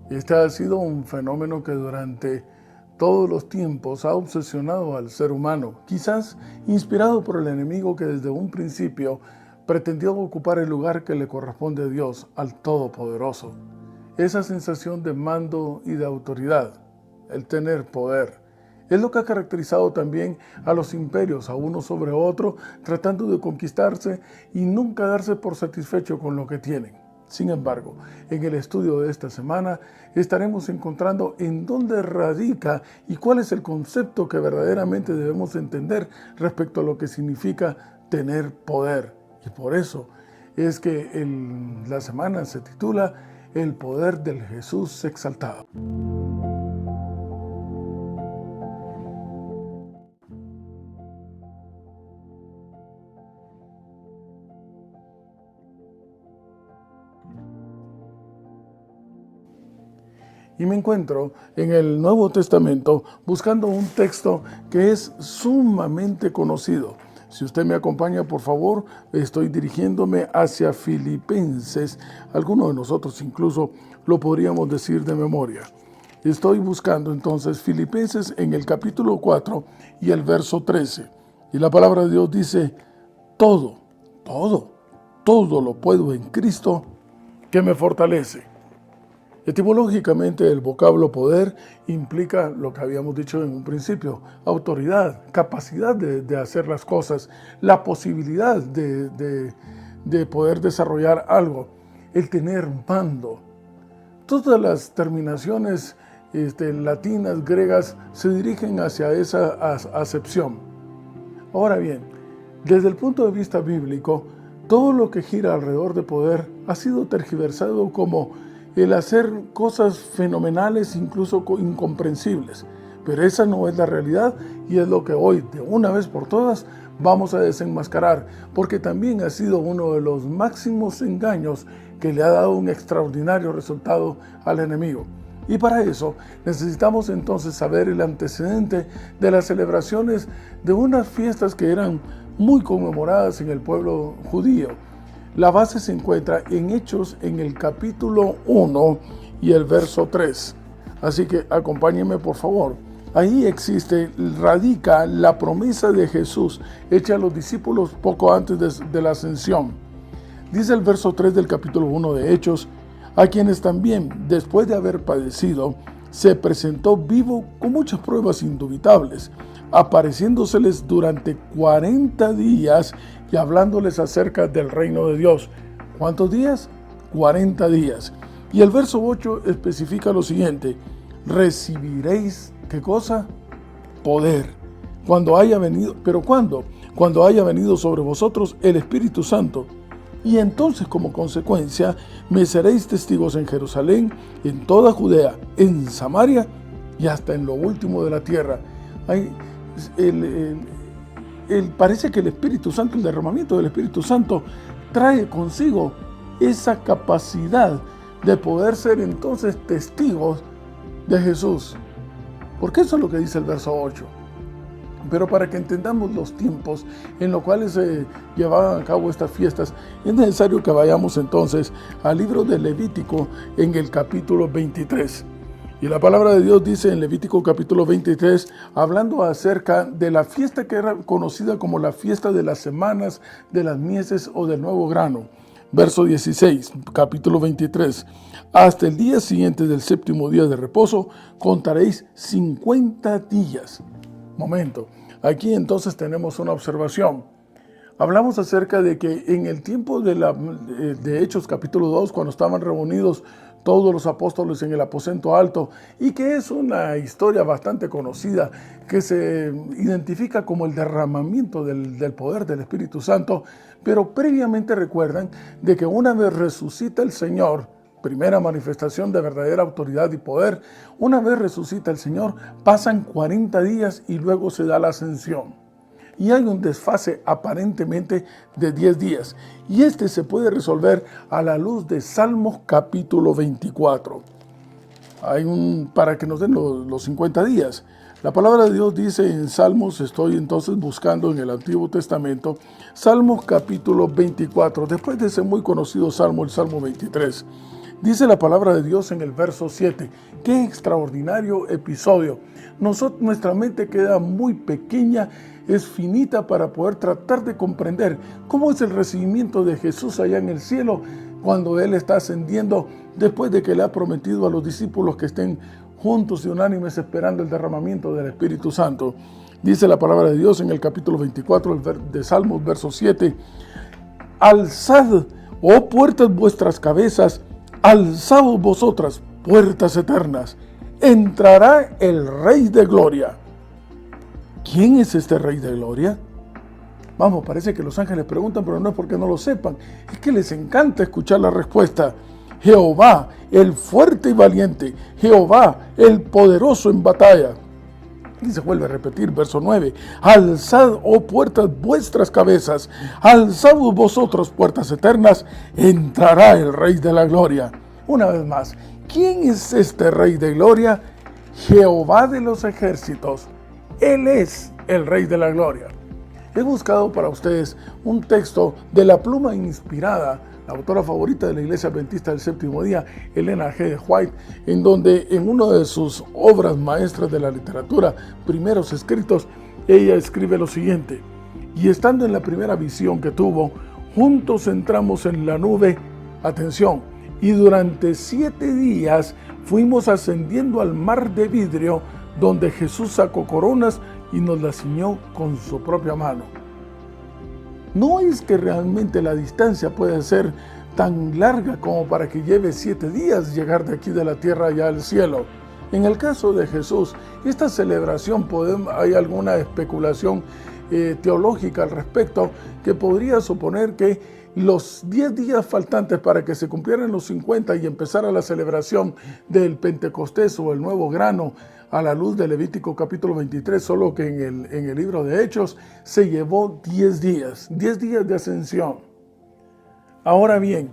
Este ha sido un fenómeno que durante todos los tiempos ha obsesionado al ser humano, quizás inspirado por el enemigo que desde un principio pretendió ocupar el lugar que le corresponde a Dios, al Todopoderoso. Esa sensación de mando y de autoridad, el tener poder, es lo que ha caracterizado también a los imperios, a uno sobre otro, tratando de conquistarse y nunca darse por satisfecho con lo que tienen. Sin embargo, en el estudio de esta semana estaremos encontrando en dónde radica y cuál es el concepto que verdaderamente debemos entender respecto a lo que significa tener poder. Y por eso es que la semana se titula El poder del Jesús exaltado. Y me encuentro en el Nuevo Testamento buscando un texto que es sumamente conocido. Si usted me acompaña, por favor, estoy dirigiéndome hacia Filipenses. Algunos de nosotros incluso lo podríamos decir de memoria. Estoy buscando entonces Filipenses en el capítulo 4 y el verso 13. Y la palabra de Dios dice, todo lo puedo en Cristo que me fortalece. Etimológicamente, el vocablo poder implica lo que habíamos dicho en un principio, autoridad, capacidad de hacer las cosas, la posibilidad de poder desarrollar algo, el tener mando. Todas las terminaciones latinas, griegas, se dirigen hacia esa acepción. Ahora bien, desde el punto de vista bíblico, todo lo que gira alrededor de poder ha sido tergiversado como el hacer cosas fenomenales, incluso incomprensibles. Pero esa no es la realidad y es lo que hoy, de una vez por todas, vamos a desenmascarar, porque también ha sido uno de los máximos engaños que le ha dado un extraordinario resultado al enemigo. Y para eso necesitamos entonces saber el antecedente de las celebraciones de unas fiestas que eran muy conmemoradas en el pueblo judío. La base se encuentra en Hechos en el capítulo 1 y el verso 3. Así que acompáñenme por favor. Ahí radica la promesa de Jesús hecha a los discípulos poco antes de la ascensión. Dice el verso 3 del capítulo 1 de Hechos, a quienes también, después de haber padecido, se presentó vivo con muchas pruebas indubitables, apareciéndoseles durante 40 días y hablándoles acerca del reino de Dios. ¿Cuántos días? 40 días. Y el verso 8 especifica lo siguiente, recibiréis, ¿qué cosa? Poder. Cuando haya venido, ¿pero cuándo? Cuando haya venido sobre vosotros el Espíritu Santo. Y entonces, como consecuencia, me seréis testigos en Jerusalén, en toda Judea, en Samaria y hasta en lo último de la tierra. Parece que el Espíritu Santo, el derramamiento del Espíritu Santo, trae consigo esa capacidad de poder ser entonces testigos de Jesús. Porque eso es lo que dice el verso 8. Pero para que entendamos los tiempos en los cuales se llevaban a cabo estas fiestas, es necesario que vayamos entonces al libro de Levítico en el capítulo 23. Y la palabra de Dios dice en Levítico capítulo 23, hablando acerca de la fiesta que era conocida como la fiesta de las semanas, de las mieses o del nuevo grano. Verso 16, capítulo 23. Hasta el día siguiente del séptimo día de reposo, contaréis 50 días. Momento, aquí entonces tenemos una observación. Hablamos acerca de que en el tiempo de Hechos capítulo 2, cuando estaban reunidos todos los apóstoles en el aposento alto, y que es una historia bastante conocida, que se identifica como el derramamiento del poder del Espíritu Santo, pero previamente recuerdan de que una vez resucita el Señor, primera manifestación de verdadera autoridad y poder, una vez resucita el Señor, pasan 40 días y luego se da la ascensión. Y hay un desfase aparentemente de 10 días. Y este se puede resolver a la luz de Salmos capítulo 24. Para que nos den los 50 días. La palabra de Dios dice en Salmos, estoy entonces buscando en el Antiguo Testamento, Salmos capítulo 24, después de ese muy conocido Salmo, el Salmo 23. Dice la palabra de Dios en el verso 7. ¡Qué extraordinario episodio! Nuestra mente queda muy pequeña, es finita para poder tratar de comprender cómo es el recibimiento de Jesús allá en el cielo cuando Él está ascendiendo después de que le ha prometido a los discípulos que estén juntos y unánimes esperando el derramamiento del Espíritu Santo. Dice la palabra de Dios en el capítulo 24 de Salmos, verso 7. Alzad, oh puertas, vuestras cabezas, alzaos vosotras, puertas eternas, entrará el Rey de Gloria. ¿Quién es este Rey de Gloria? Vamos, parece que los ángeles preguntan, pero no es porque no lo sepan, es que les encanta escuchar la respuesta. Jehová, el fuerte y valiente, Jehová, el poderoso en batalla. Y se vuelve a repetir, verso 9. Alzad, oh puertas, vuestras cabezas, alzad vosotros, puertas eternas, entrará el Rey de la Gloria. Una vez más, ¿quién es este Rey de Gloria? Jehová de los ejércitos. Él es el Rey de la Gloria. He buscado para ustedes un texto de la pluma inspirada, la autora favorita de la Iglesia Adventista del Séptimo Día, Elena G. White, en donde en una de sus obras maestras de la literatura, Primeros Escritos, ella escribe lo siguiente: y estando en la primera visión que tuvo, juntos entramos en la nube, atención, y durante 7 días fuimos ascendiendo al mar de vidrio, donde Jesús sacó coronas y nos las ciñó con su propia mano. No es que realmente la distancia pueda ser tan larga como para que lleve 7 días llegar de aquí de la tierra allá al cielo. En el caso de Jesús, esta celebración, hay alguna especulación teológica al respecto, que podría suponer que los 10 días faltantes para que se cumplieran los 50 y empezara la celebración del Pentecostés o el nuevo grano a la luz de Levítico capítulo 23, solo que en el libro de Hechos se llevó 10 días de ascensión. Ahora bien,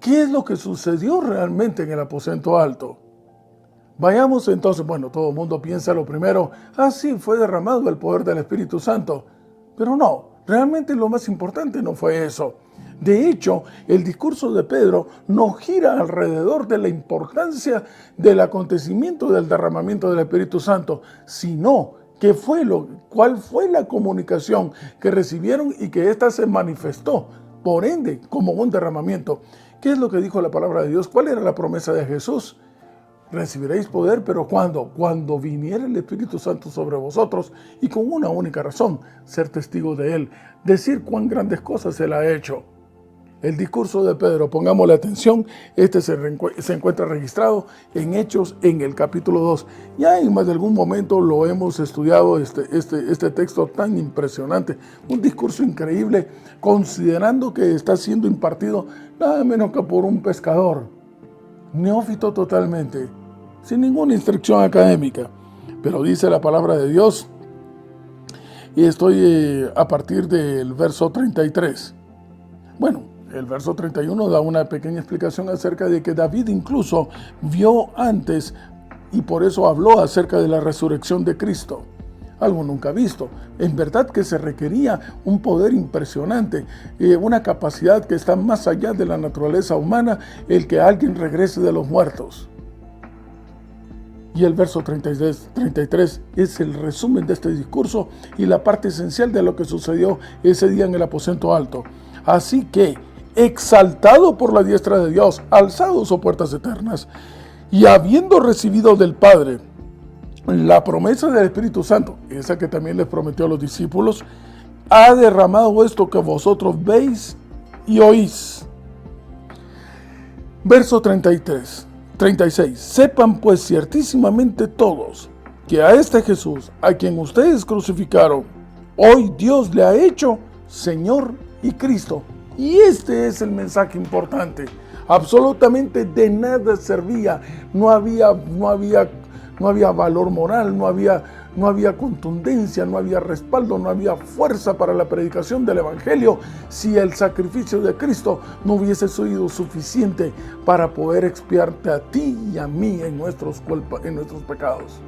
¿qué es lo que sucedió realmente en el aposento alto? Vayamos entonces, bueno, todo el mundo piensa lo primero, sí, fue derramado el poder del Espíritu Santo, pero no, realmente lo más importante no fue eso. De hecho, el discurso de Pedro no gira alrededor de la importancia del acontecimiento del derramamiento del Espíritu Santo, sino cuál fue la comunicación que recibieron y que ésta se manifestó, por ende, como un derramamiento. ¿Qué es lo que dijo la palabra de Dios? ¿Cuál era la promesa de Jesús? Recibiréis poder, pero ¿cuándo? Cuando viniera el Espíritu Santo sobre vosotros, y con una única razón, ser testigos de Él, decir cuán grandes cosas Él ha hecho. El discurso de Pedro, pongámosle atención, se encuentra registrado en Hechos en el capítulo 2. Ya en más de algún momento lo hemos estudiado, este texto tan impresionante, un discurso increíble, considerando que está siendo impartido nada menos que por un pescador, neófito totalmente, sin ninguna instrucción académica. Pero dice la palabra de Dios, y estoy a partir del verso 33. Bueno, el verso 31 da una pequeña explicación acerca de que David incluso vio antes y por eso habló acerca de la resurrección de Cristo. Algo nunca visto. En verdad que se requería un poder impresionante, una capacidad que está más allá de la naturaleza humana, el que alguien regrese de los muertos. Y el verso 33 es el resumen de este discurso y la parte esencial de lo que sucedió ese día en el aposento alto. Así que, exaltado por la diestra de Dios, alzados o puertas eternas, y habiendo recibido del Padre la promesa del Espíritu Santo, esa que también les prometió a los discípulos, ha derramado esto que vosotros veis y oís. Verso 36. Sepan pues ciertísimamente todos que a este Jesús, a quien ustedes crucificaron, hoy Dios le ha hecho Señor y Cristo. Y este es el mensaje importante. Absolutamente de nada servía. No había valor moral, no había contundencia, no había respaldo, no había fuerza para la predicación del Evangelio si el sacrificio de Cristo no hubiese sido suficiente para poder expiarte a ti y a mí en nuestros pecados.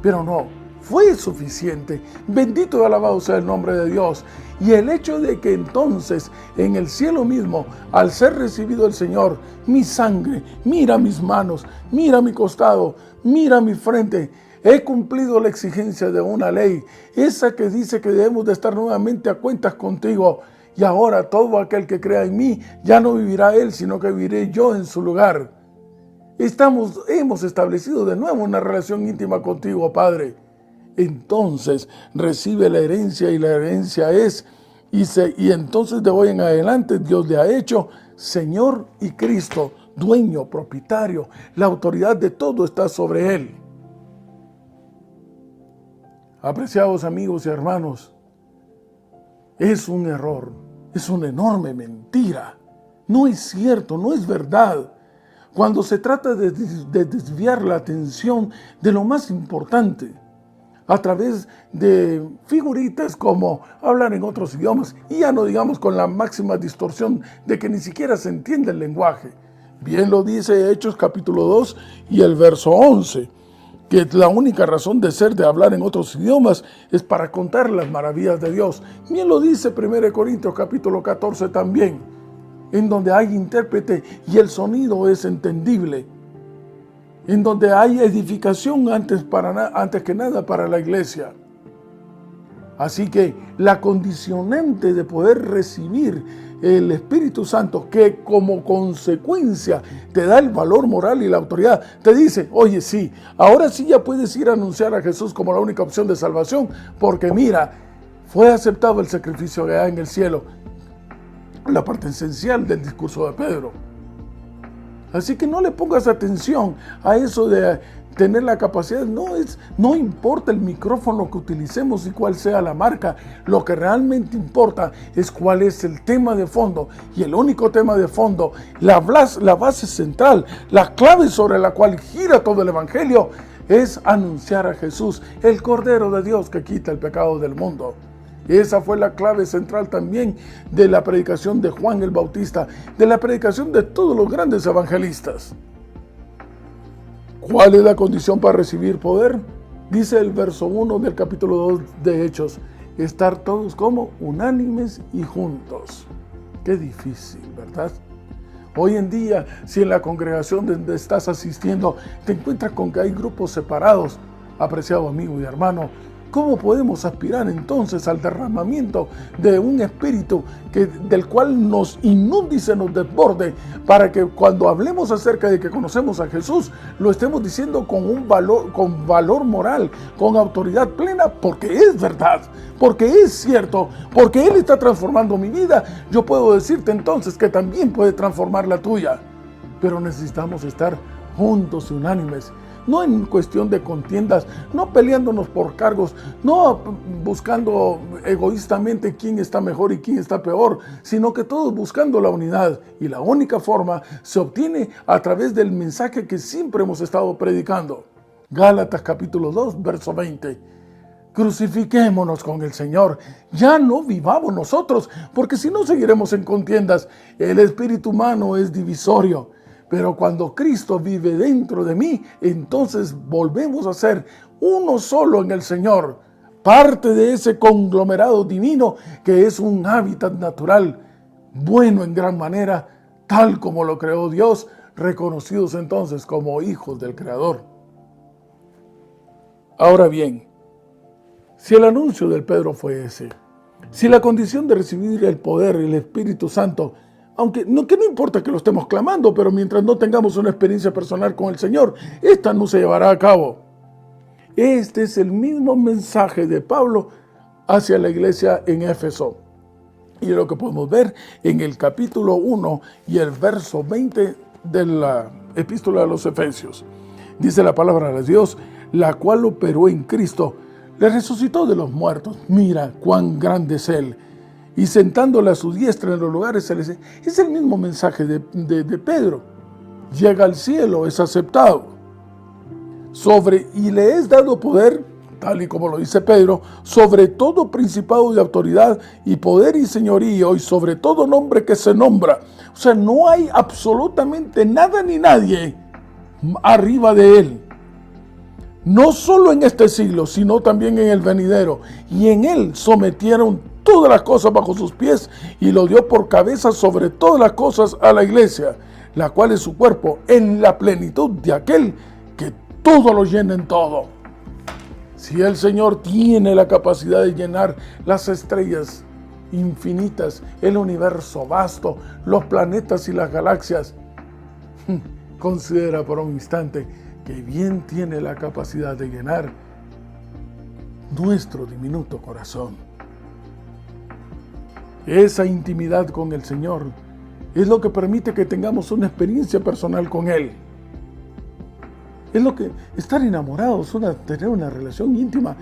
Pero no, fue suficiente. Bendito y alabado sea el nombre de Dios. Y el hecho de que entonces en el cielo mismo, al ser recibido el Señor, mi sangre, mira mis manos, mira mi costado, mira mi frente, he cumplido la exigencia de una ley, esa que dice que debemos de estar nuevamente a cuentas contigo. Y ahora todo aquel que crea en mí, ya no vivirá él, sino que viviré yo en su lugar. Hemos establecido de nuevo una relación íntima contigo, Padre. Entonces recibe la herencia, y la herencia es, y entonces de hoy en adelante Dios le ha hecho Señor y Cristo, dueño, propietario. La autoridad de todo está sobre él. Apreciados amigos y hermanos, es un error, es una enorme mentira. No es cierto, no es verdad. Cuando se trata de desviar la atención de lo más importante, a través de figuritas como hablar en otros idiomas, y ya no digamos con la máxima distorsión de que ni siquiera se entiende el lenguaje. Bien lo dice Hechos capítulo 2 y el verso 11, que la única razón de ser de hablar en otros idiomas es para contar las maravillas de Dios. Bien lo dice 1 Corintios capítulo 14 también, en donde hay intérprete y el sonido es entendible, en donde hay edificación antes que nada para la iglesia. Así que la condicionante de poder recibir el Espíritu Santo, que como consecuencia te da el valor moral y la autoridad, te dice, oye, sí, ahora sí ya puedes ir a anunciar a Jesús como la única opción de salvación, porque mira, fue aceptado el sacrificio que hay en el cielo. La parte esencial del discurso de Pedro. Así que no le pongas atención a eso de tener la capacidad. No importa el micrófono que utilicemos y cuál sea la marca. Lo que realmente importa es cuál es el tema de fondo. Y el único tema de fondo, la base central, la clave sobre la cual gira todo el evangelio, es anunciar a Jesús, el Cordero de Dios que quita el pecado del mundo. Esa fue la clave central también de la predicación de Juan el Bautista, de la predicación de todos los grandes evangelistas. ¿Cuál es la condición para recibir poder? Dice el verso 1 del capítulo 2 de Hechos, estar todos como unánimes y juntos. Qué difícil, ¿verdad? Hoy en día, si en la congregación donde estás asistiendo te encuentras con que hay grupos separados, apreciado amigo y hermano, ¿cómo podemos aspirar entonces al derramamiento de un espíritu del cual nos inunde y se nos desborde, para que cuando hablemos acerca de que conocemos a Jesús, lo estemos diciendo con valor moral, con autoridad plena, porque es verdad, porque es cierto, porque Él está transformando mi vida? Yo puedo decirte entonces que también puede transformar la tuya, pero necesitamos estar juntos y unánimes. No en cuestión de contiendas, no peleándonos por cargos, no buscando egoístamente quién está mejor y quién está peor, sino que todos buscando la unidad. Y la única forma se obtiene a través del mensaje que siempre hemos estado predicando. Gálatas capítulo 2, verso 20. Crucifiquémonos con el Señor, ya no vivamos nosotros, porque si no seguiremos en contiendas. El espíritu humano es divisorio. Pero cuando Cristo vive dentro de mí, entonces volvemos a ser uno solo en el Señor, parte de ese conglomerado divino que es un hábitat natural, bueno en gran manera, tal como lo creó Dios, reconocidos entonces como hijos del Creador. Ahora bien, si el anuncio del Pedro fue ese, si la condición de recibir el poder y el Espíritu Santo, aunque no importa que lo estemos clamando, pero mientras no tengamos una experiencia personal con el Señor, esta no se llevará a cabo. Este es el mismo mensaje de Pablo hacia la iglesia en Éfeso. Y lo que podemos ver en el capítulo 1 y el verso 20 de la epístola a los Efesios. Dice la palabra de Dios, la cual operó en Cristo, le resucitó de los muertos. Mira cuán grande es Él. Y sentándole a su diestra en los lugares celestes. Es el mismo mensaje de Pedro. Llega al cielo, es aceptado. Y le es dado poder, tal y como lo dice Pedro, sobre todo principado y autoridad, y poder y señorío, y sobre todo nombre que se nombra. O sea, no hay absolutamente nada ni nadie arriba de Él. no solo en este siglo, sino también en el venidero. Y en él sometieron todas las cosas bajo sus pies y lo dio por cabeza sobre todas las cosas a la iglesia, la cual es su cuerpo, en la plenitud de aquel que todo lo llena en todo. Si el Señor tiene la capacidad de llenar las estrellas infinitas, el universo vasto, los planetas y las galaxias, considera por un instante que bien tiene la capacidad de llenar nuestro diminuto corazón. Esa intimidad con el Señor es lo que permite que tengamos una experiencia personal con Él. Es lo que estar enamorados, tener una relación íntima,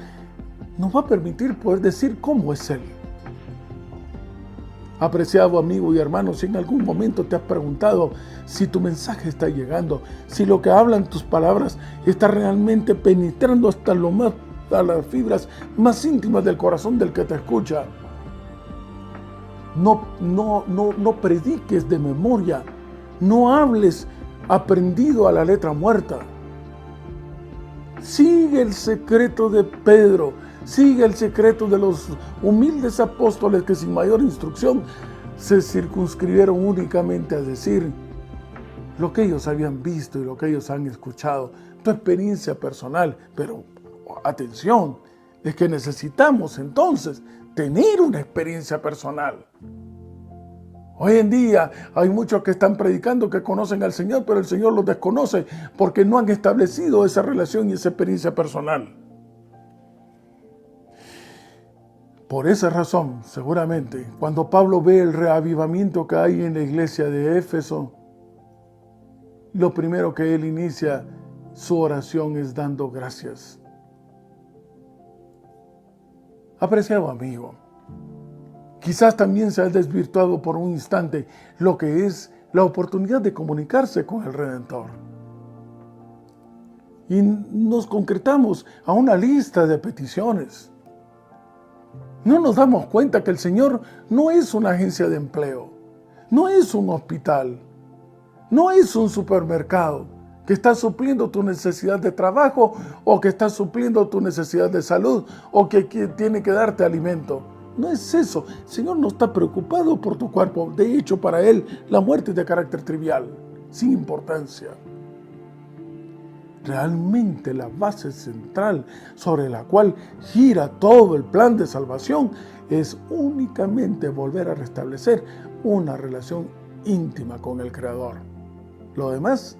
nos va a permitir poder decir cómo es Él. Apreciado amigo y hermano, si en algún momento te has preguntado si tu mensaje está llegando, si lo que hablan tus palabras está realmente penetrando hasta las fibras más íntimas del corazón del que te escucha. No prediques de memoria, no hables aprendido a la letra muerta. Sigue el secreto de Pedro, sigue el secreto de los humildes apóstoles que sin mayor instrucción se circunscribieron únicamente a decir lo que ellos habían visto y lo que ellos han escuchado, tu experiencia personal. Pero atención, es que necesitamos entonces tener una experiencia personal. Hoy en día hay muchos que están predicando que conocen al Señor, pero el Señor los desconoce porque no han establecido esa relación y esa experiencia personal. Por esa razón, seguramente, cuando Pablo ve el reavivamiento que hay en la iglesia de Éfeso, lo primero que él inicia su oración es dando gracias. Apreciado amigo, quizás también se ha desvirtuado por un instante lo que es la oportunidad de comunicarse con el Redentor. Y nos concretamos a una lista de peticiones. No nos damos cuenta que el Señor no es una agencia de empleo, no es un hospital, no es un supermercado que está supliendo tu necesidad de trabajo o que está supliendo tu necesidad de salud o que tiene que darte alimento. No es eso. El Señor no está preocupado por tu cuerpo. De hecho, para Él, la muerte es de carácter trivial, sin importancia. Realmente la base central sobre la cual gira todo el plan de salvación es únicamente volver a restablecer una relación íntima con el Creador. Lo demás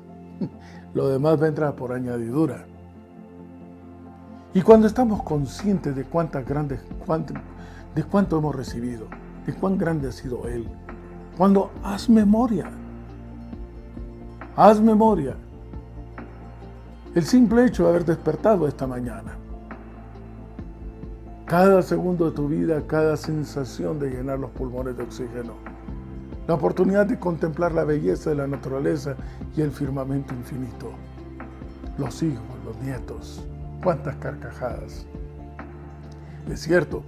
vendrá por añadidura. Y cuando estamos conscientes de de cuánto hemos recibido, de cuán grande ha sido Él, cuando haz memoria, el simple hecho de haber despertado esta mañana, cada segundo de tu vida, cada sensación de llenar los pulmones de oxígeno, la oportunidad de contemplar la belleza de la naturaleza y el firmamento infinito, los hijos, los nietos, cuántas carcajadas. Es cierto,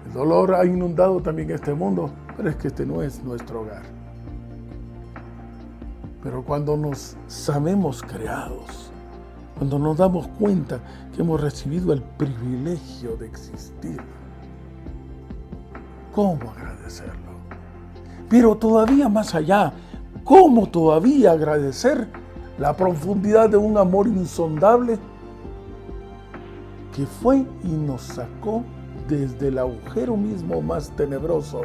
el dolor ha inundado también este mundo, pero es que este no es nuestro hogar. Pero cuando nos sabemos creados, cuando nos damos cuenta que hemos recibido el privilegio de existir, ¿cómo agradecerlo? Pero todavía más allá, ¿cómo todavía agradecer la profundidad de un amor insondable que fue y nos sacó desde el agujero mismo más tenebroso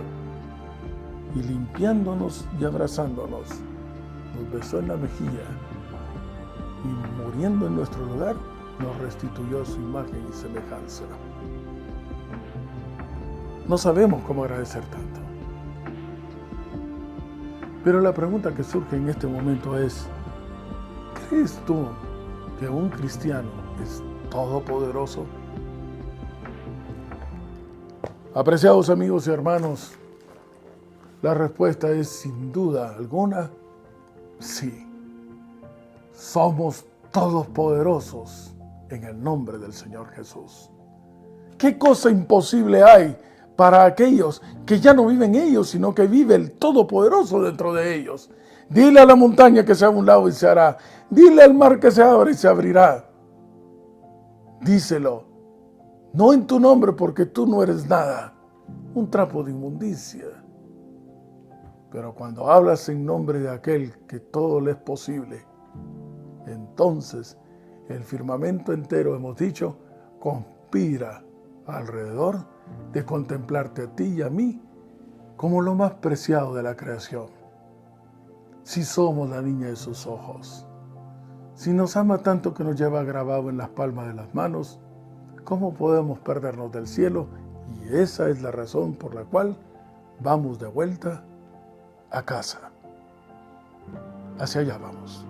y limpiándonos y abrazándonos, nos besó en la mejilla y muriendo en nuestro lugar, nos restituyó su imagen y semejanza? No sabemos cómo agradecer tanto. Pero la pregunta que surge en este momento es, ¿crees tú que un cristiano es todopoderoso? Apreciados amigos y hermanos, la respuesta es sin duda alguna, sí. Somos todopoderosos en el nombre del Señor Jesús. ¿Qué cosa imposible hay para aquellos que ya no viven ellos, sino que vive el Todopoderoso dentro de ellos? Dile a la montaña que se haga a un lado y se hará. Dile al mar que se abra y se abrirá. díselo, no en tu nombre porque tú no eres nada, un trapo de inmundicia. Pero cuando hablas en nombre de aquel que todo le es posible, entonces el firmamento entero, hemos dicho, conspira alrededor de contemplarte a ti y a mí como lo más preciado de la creación. Si somos la niña de sus ojos, si nos ama tanto que nos lleva grabado en las palmas de las manos, ¿cómo podemos perdernos del cielo? Y esa es la razón por la cual vamos de vuelta a casa. Hacia allá vamos.